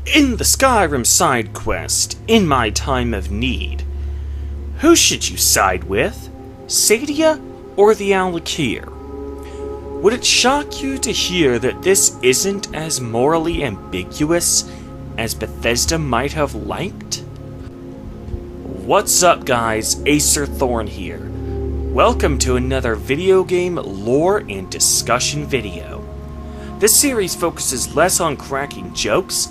In the Skyrim side quest, In My Time of Need, who should you side with? Saadia or the Alik'r? Would it shock you to hear that this isn't as morally ambiguous as Bethesda might have liked? What's up guys, Acer Thorn here. Welcome to another video game lore and discussion video. This series focuses less on cracking jokes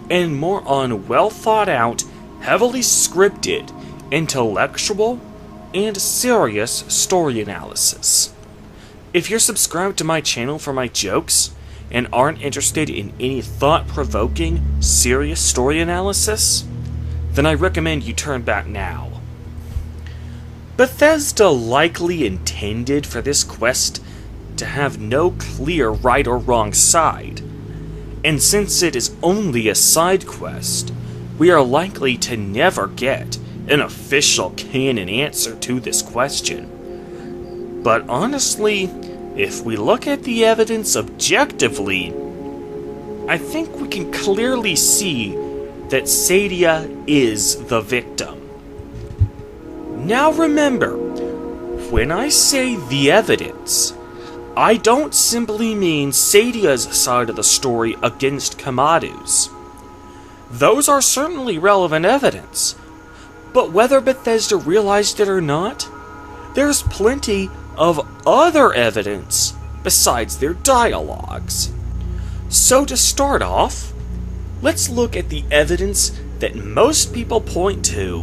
and more on well thought out, heavily scripted, intellectual, and serious story analysis. If you're subscribed to my channel for my jokes and aren't interested in any thought-provoking, serious story analysis, then I recommend you turn back now. Bethesda likely intended for this quest to have no clear right or wrong side, and since it is only a side quest, we are likely to never get an official canon answer to this question. But honestly, if we look at the evidence objectively, I think we can clearly see that Saadia is the victim. Now remember, when I say the evidence, I don't simply mean Saadia's side of the story against Kamatas. Those are certainly relevant evidence, but whether Bethesda realized it or not, there's plenty of other evidence besides their dialogues. So to start off, let's look at the evidence that most people point to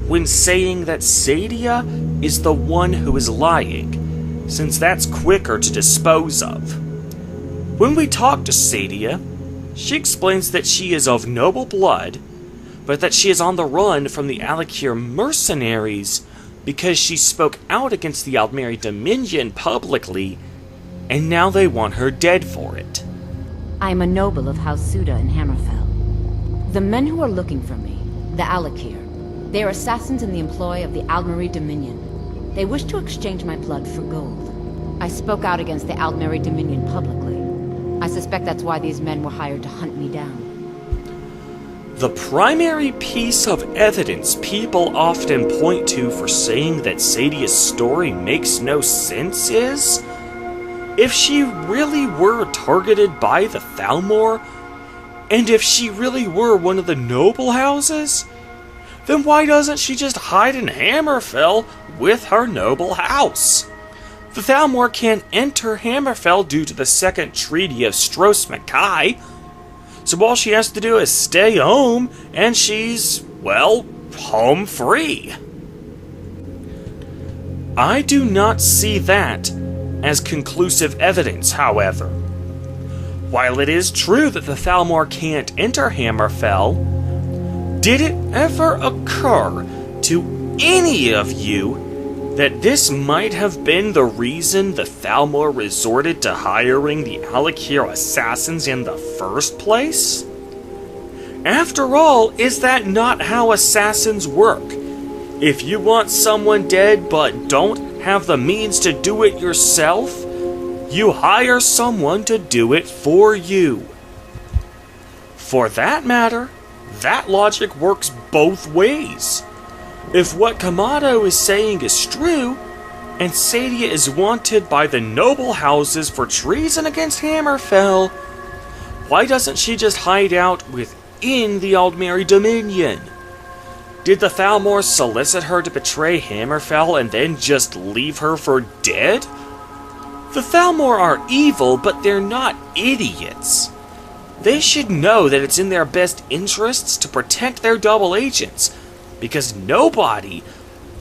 when saying that Saadia is the one who is lying, since that's quicker to dispose of. When we talk to Saadia, she explains that she is of noble blood, but that she is on the run from the Alik'r mercenaries because she spoke out against the Aldmeri Dominion publicly, and now they want her dead for it. I am a noble of House Saadia in Hammerfell. The men who are looking for me, the Alik'r, they are assassins in the employ of the Aldmeri Dominion. They wish to exchange my blood for gold. I spoke out against the Aldmeri Dominion publicly. I suspect that's why these men were hired to hunt me down. The primary piece of evidence people often point to for saying that Saadia's story makes no sense is, if she really were targeted by the Thalmor, and if she really were one of the noble houses, then why doesn't she just hide in Hammerfell with her noble house? The Thalmor can't enter Hammerfell due to the Second Treaty of Stros Mackay, so all she has to do is stay home, and she's, well, home free. I do not see that as conclusive evidence, however. While it is true that the Thalmor can't enter Hammerfell, did it ever occur to any of you that this might have been the reason the Thalmor resorted to hiring the Alik'r assassins in the first place? After all, is that not how assassins work? If you want someone dead but don't have the means to do it yourself, you hire someone to do it for you. For that matter, that logic works both ways. If what Kamato is saying is true, and Saadia is wanted by the noble houses for treason against Hammerfell, why doesn't she just hide out within the Aldmeri Dominion? Did the Thalmor solicit her to betray Hammerfell and then just leave her for dead? The Thalmor are evil, but they're not idiots. They should know that it's in their best interests to protect their double agents, because nobody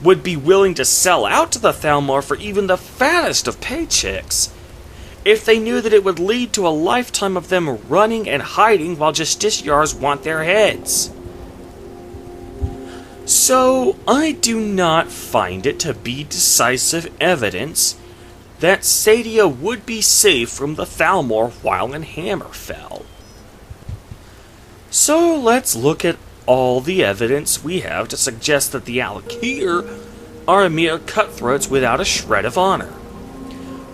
would be willing to sell out to the Thalmor for even the fattest of paychecks if they knew that it would lead to a lifetime of them running and hiding while justiciars want their heads. So, I do not find it to be decisive evidence that Saadia would be safe from the Thalmor while in Hammerfell. So let's look at all the evidence we have to suggest that the Alik'r are mere cutthroats without a shred of honor.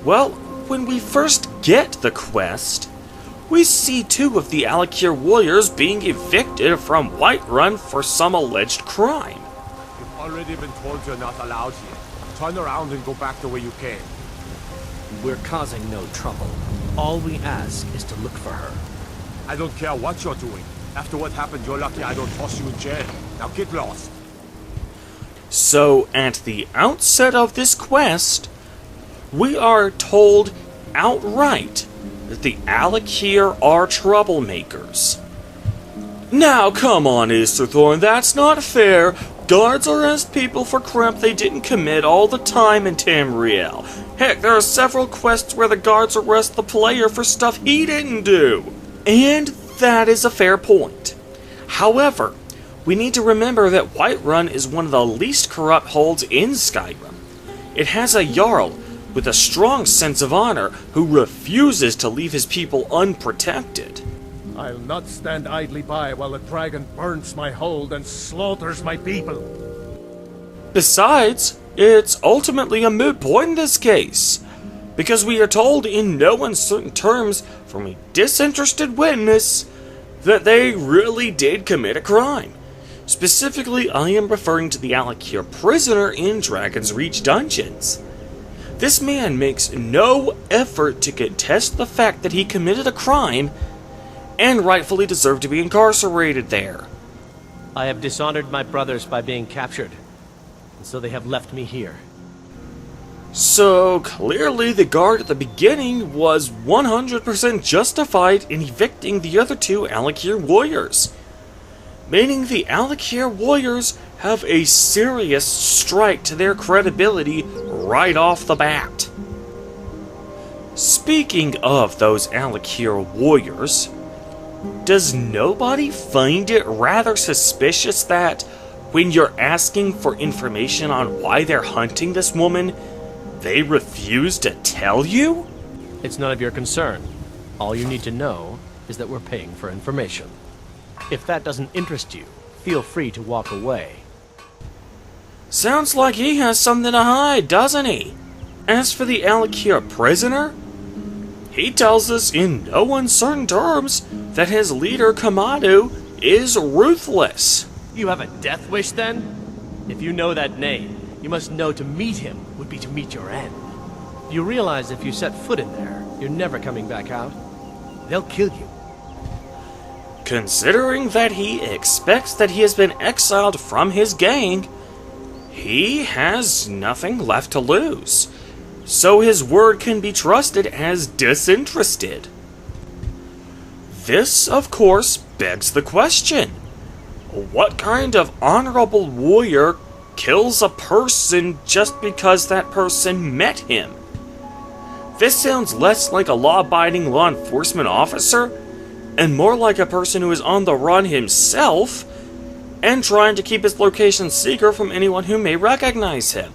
Well, when we first get the quest, we see two of the Alik'r warriors being evicted from Whiterun for some alleged crime. You've already been told you're not allowed here. Turn around and go back the way you came. We're causing no trouble. All we ask is to look for her. I don't care what you're doing. After what happened, you're lucky I don't toss you in jail. Now get lost. So, at the outset of this quest, we are told outright that the Alik'r are troublemakers. Now, come on, Easterthorn, that's not fair. Guards arrest people for crime they didn't commit all the time in Tamriel. Heck, there are several quests where the guards arrest the player for stuff he didn't do. And that is a fair point. However, we need to remember that Whiterun is one of the least corrupt holds in Skyrim. It has a Jarl with a strong sense of honor who refuses to leave his people unprotected. I'll not stand idly by while the dragon burns my hold and slaughters my people. Besides, it's ultimately a moot point in this case, because we are told in no uncertain terms from a disinterested witness that they really did commit a crime. Specifically, I am referring to the Alik'r prisoner in Dragon's Reach dungeons. This man makes no effort to contest the fact that he committed a crime and rightfully deserved to be incarcerated there. I have dishonored my brothers by being captured, and so they have left me here. So clearly the guard at the beginning was 100% justified in evicting the other two Alik'r warriors, meaning the Alik'r warriors have a serious strike to their credibility right off the bat. Speaking of those Alik'r warriors, does nobody find it rather suspicious that when you're asking for information on why they're hunting this woman, they refuse to tell you? It's none of your concern. All you need to know is that we're paying for information. If that doesn't interest you, feel free to walk away. Sounds like he has something to hide, doesn't he? As for the Alik'r prisoner, he tells us in no uncertain terms that his leader, Kamadu, is ruthless. You have a death wish, then? If you know that name, you must know to meet him would be to meet your end. You realize if you set foot in there, you're never coming back out. They'll kill you. Considering that he expects that he has been exiled from his gang, he has nothing left to lose. So his word can be trusted as disinterested. This, of course, begs the question: what kind of honorable warrior kills a person just because that person met him? This sounds less like a law-abiding law enforcement officer, and more like a person who is on the run himself, and trying to keep his location secret from anyone who may recognize him.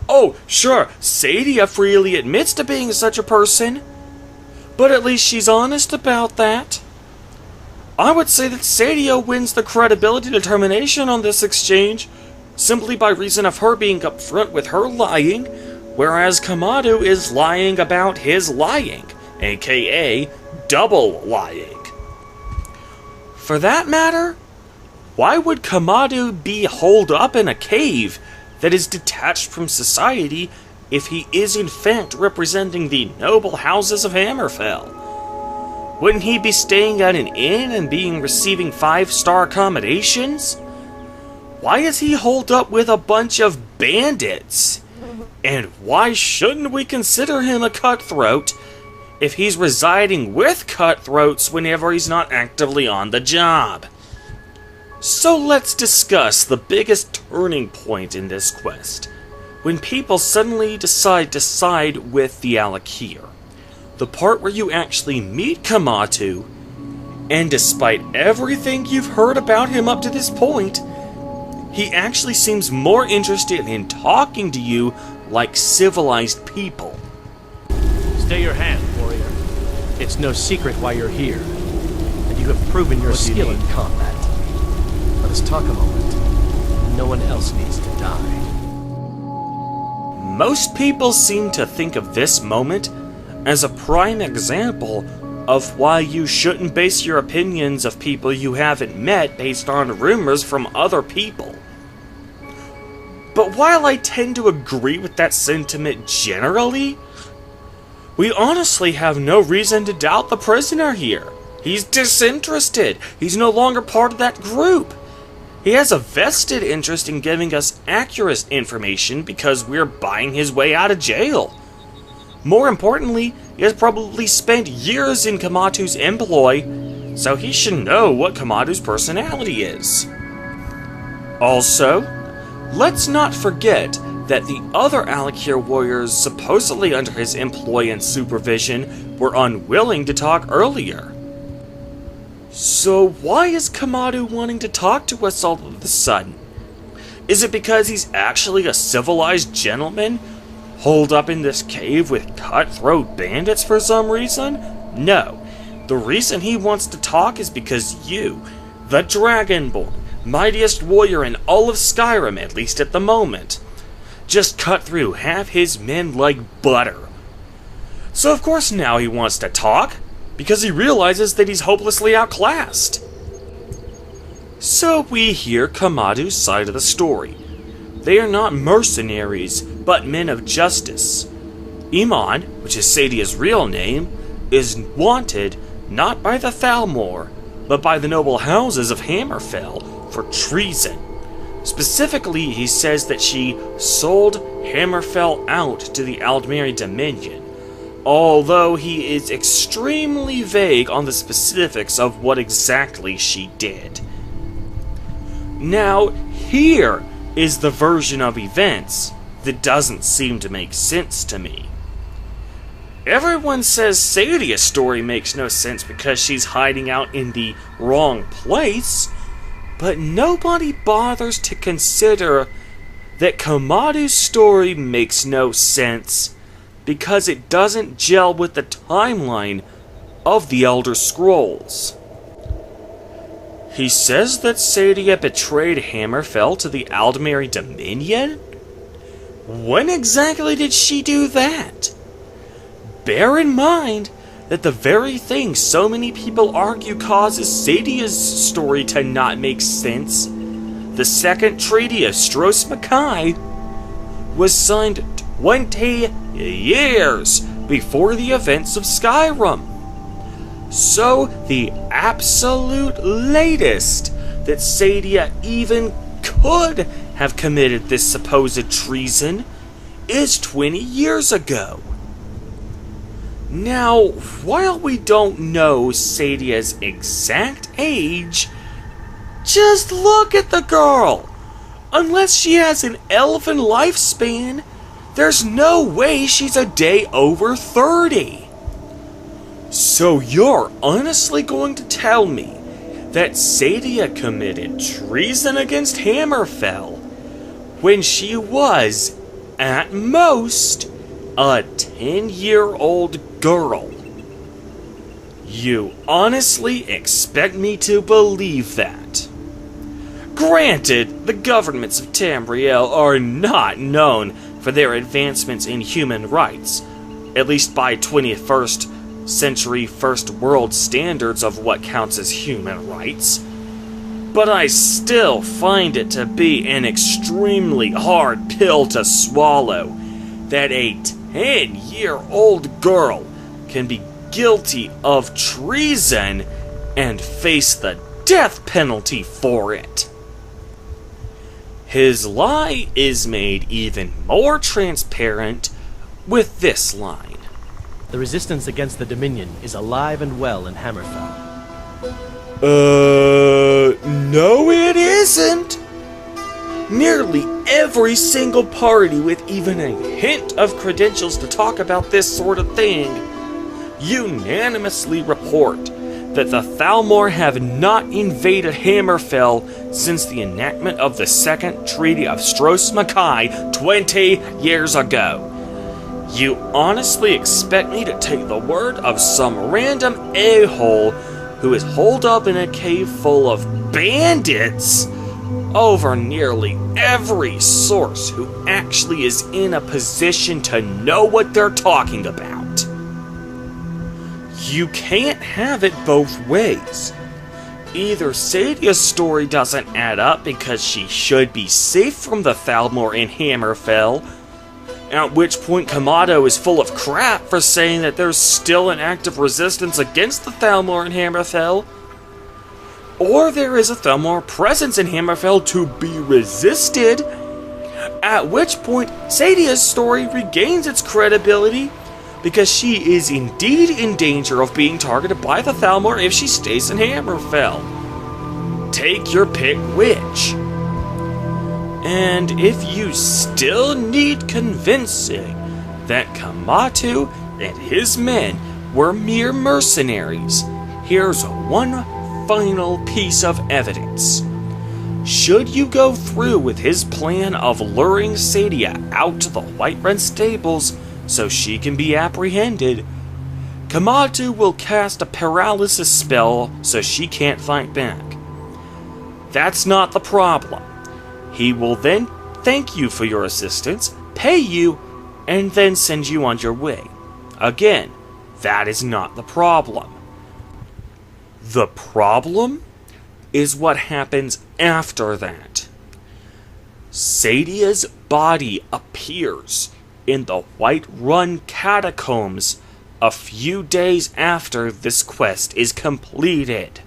Oh, sure, Saadia freely admits to being such a person, but at least she's honest about that. I would say that Saadia wins the credibility determination on this exchange, simply by reason of her being upfront with her lying, whereas Kamadu is lying about his lying, aka double lying. For that matter, why would Kamadu be holed up in a cave that is detached from society if he is in fact representing the noble houses of Hammerfell? Wouldn't he be staying at an inn and receiving 5-star accommodations? Why is he holed up with a bunch of bandits? And why shouldn't we consider him a cutthroat if he's residing with cutthroats whenever he's not actively on the job? So let's discuss the biggest turning point in this quest, when people suddenly decide to side with the Alik'r. The part where you actually meet Kamatu, and despite everything you've heard about him up to this point, he actually seems more interested in talking to you like civilized people. Stay your hand, warrior. It's no secret why you're here, and you have proven your skill in combat. Let us talk a moment. No one else needs to die. Most people seem to think of this moment as a prime example of why you shouldn't base your opinions of people you haven't met based on rumors from other people. But while I tend to agree with that sentiment generally, we honestly have no reason to doubt the prisoner here. He's disinterested. He's no longer part of that group. He has a vested interest in giving us accurate information because we're buying his way out of jail. More importantly, he has probably spent years in Kamatu's employ, so he should know what Kamatu's personality is. Also, let's not forget that the other Alik'r warriors supposedly under his employ and supervision were unwilling to talk earlier. So why is Kamatu wanting to talk to us all of a sudden? Is it because he's actually a civilized gentleman holed up in this cave with cutthroat bandits for some reason? No. The reason he wants to talk is because you, the Dragonborn, mightiest warrior in all of Skyrim, at least at the moment, just cut through half his men like butter. So of course now he wants to talk, because he realizes that he's hopelessly outclassed. So we hear Kamatu's side of the story. They are not mercenaries, but men of justice. Iman, which is Saadia's real name, is wanted not by the Thalmor, but by the noble houses of Hammerfell for treason. Specifically, he says that she sold Hammerfell out to the Aldmeri Dominion, although he is extremely vague on the specifics of what exactly she did. Now, here is the version of events that doesn't seem to make sense to me. Everyone says Saadia's story makes no sense because she's hiding out in the wrong place, but nobody bothers to consider that Kamatu's story makes no sense because it doesn't gel with the timeline of the Elder Scrolls. He says that Saadia betrayed Hammerfell to the Aldmeri Dominion? When exactly did she do that? Bear in mind that the very thing so many people argue causes Saadia's story to not make sense, the Second Treaty of Stros M'Kai, was signed 20 years before the events of Skyrim. So the absolute latest that Saadia even could have committed this supposed treason is 20 years ago. Now, while we don't know Saadia's exact age, just look at the girl. Unless she has an elven lifespan, there's no way she's a day over 30. So you're honestly going to tell me that Saadia committed treason against Hammerfell when she was, at most, a 10-year-old girl? You honestly expect me to believe that? Granted, the governments of Tamriel are not known for their advancements in human rights, at least by 21st century first world standards of what counts as human rights. But I still find it to be an extremely hard pill to swallow that a 10-year-old girl can be guilty of treason and face the death penalty for it. His lie is made even more transparent with this line. The resistance against the Dominion is alive and well in Hammerfell. No it isn't! Nearly every single party with even a hint of credentials to talk about this sort of thing unanimously report that the Thalmor have not invaded Hammerfell since the enactment of the Second Treaty of Stros M'Kai 20 years ago. You honestly expect me to take the word of some random a-hole who is holed up in a cave full of bandits over nearly every source who actually is in a position to know what they're talking about? You can't have it both ways. Either Saadia's story doesn't add up because she should be safe from the Thalmor in Hammerfell, at which point Kamado is full of crap for saying that there's still an active resistance against the Thalmor in Hammerfell, or there is a Thalmor presence in Hammerfell to be resisted, at which point Saadia's story regains its credibility because she is indeed in danger of being targeted by the Thalmor if she stays in Hammerfell. Take your pick which. And if you still need convincing that Kamatu and his men were mere mercenaries, here's one final piece of evidence. Should you go through with his plan of luring Saadia out to the Whiterun stables so she can be apprehended, Kamatu will cast a paralysis spell so she can't fight back. That's not the problem. He will then thank you for your assistance, pay you, and then send you on your way. Again, that is not the problem. The problem is what happens after that. Saadia's body appears in the Whiterun catacombs a few days after this quest is completed.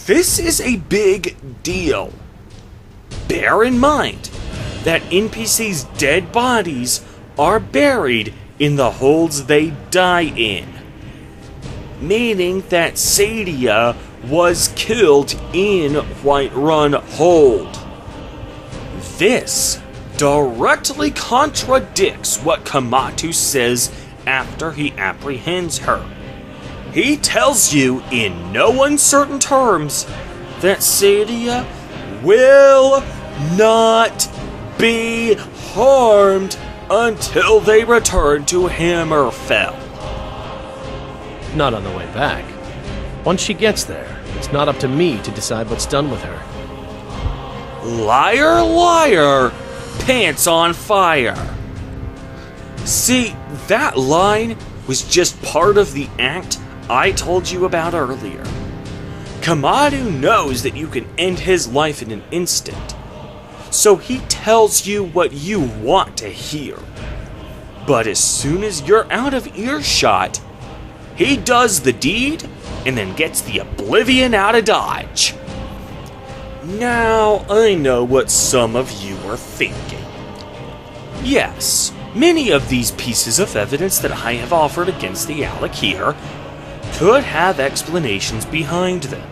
This is a big deal. Bear in mind that NPCs' dead bodies are buried in the holds they die in, meaning that Saadia was killed in Whiterun Hold. This directly contradicts what Kamatu says after he apprehends her. He tells you in no uncertain terms that Saadia will not be harmed until they return to Hammerfell. Not on the way back. Once she gets there, it's not up to me to decide what's done with her. Liar, liar, pants on fire. See, that line was just part of the act I told you about earlier. Kamadu knows that you can end his life in an instant, so he tells you what you want to hear. But as soon as you're out of earshot, he does the deed and then gets the oblivion out of Dodge. Now, I know what some of you are thinking. Yes, many of these pieces of evidence that I have offered against the Alik'r could have explanations behind them.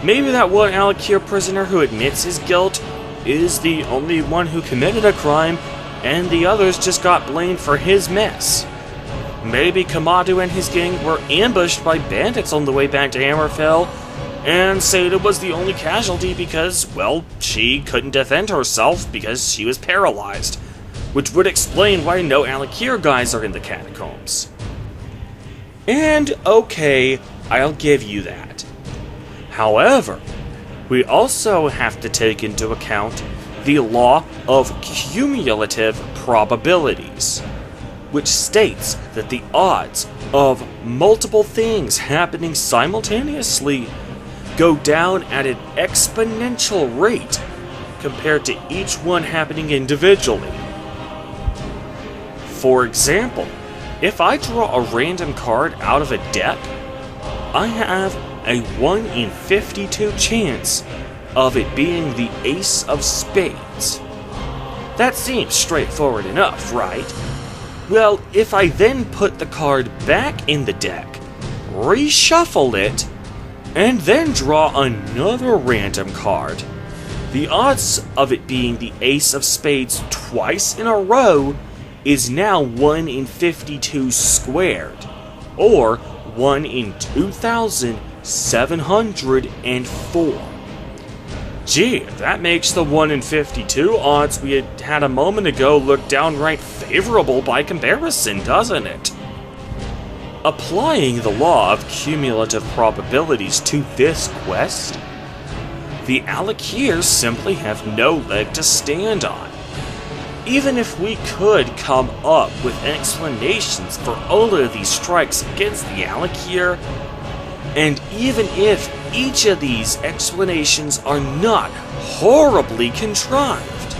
Maybe that one Alik'r prisoner who admits his guilt is the only one who committed a crime, and the others just got blamed for his mess. Maybe Kamadu and his gang were ambushed by bandits on the way back to Hammerfell, and Saadia was the only casualty because, well, she couldn't defend herself because she was paralyzed, which would explain why no Alik'r guys are in the catacombs. And okay, I'll give you that. However, we also have to take into account the law of cumulative probabilities, which states that the odds of multiple things happening simultaneously go down at an exponential rate compared to each one happening individually. For example, if I draw a random card out of a deck, I have a 1 in 52 chance of it being the Ace of Spades. That seems straightforward enough, right? Well, if I then put the card back in the deck, reshuffle it, and then draw another random card, the odds of it being the Ace of Spades twice in a row is now 1 in 52 squared, or 1 in 2,704. Gee, that makes the 1 in 52 odds we had a moment ago look downright favorable by comparison, doesn't it? Applying the law of cumulative probabilities to this quest, the Alik'r simply have no leg to stand on. Even if we could come up with explanations for all of these strikes against the Alik'r, and even if each of these explanations are not horribly contrived,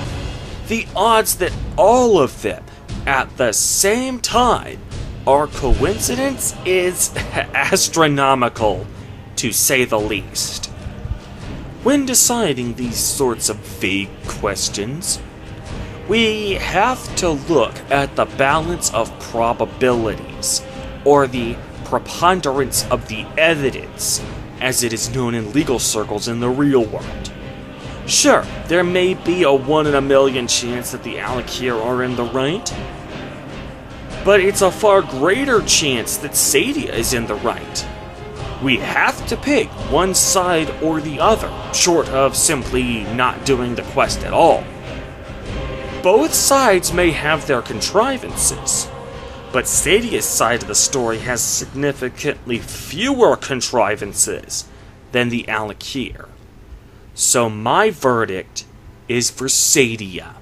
the odds that all of them at the same time are coincidence is astronomical, to say the least. When deciding these sorts of vague questions, we have to look at the balance of probabilities, or the preponderance of the evidence, as it is known in legal circles in the real world. Sure, there may be a 1 in a million chance that the Alik'r are in the right, but it's a far greater chance that Saadia is in the right. We have to pick one side or the other, short of simply not doing the quest at all. Both sides may have their contrivances, but Saadia's side of the story has significantly fewer contrivances than the Alik'r. So my verdict is for Saadia.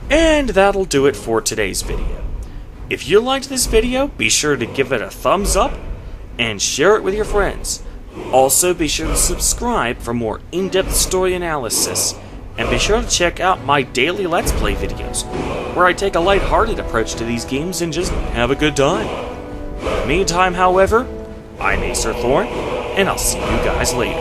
And that'll do it for today's video. If you liked this video, be sure to give it a thumbs up and share it with your friends. Also, be sure to subscribe for more in-depth story analysis, and be sure to check out my daily Let's Play videos, where I take a lighthearted approach to these games and just have a good time. Meantime, however, I'm Acer Thorn, and I'll see you guys later.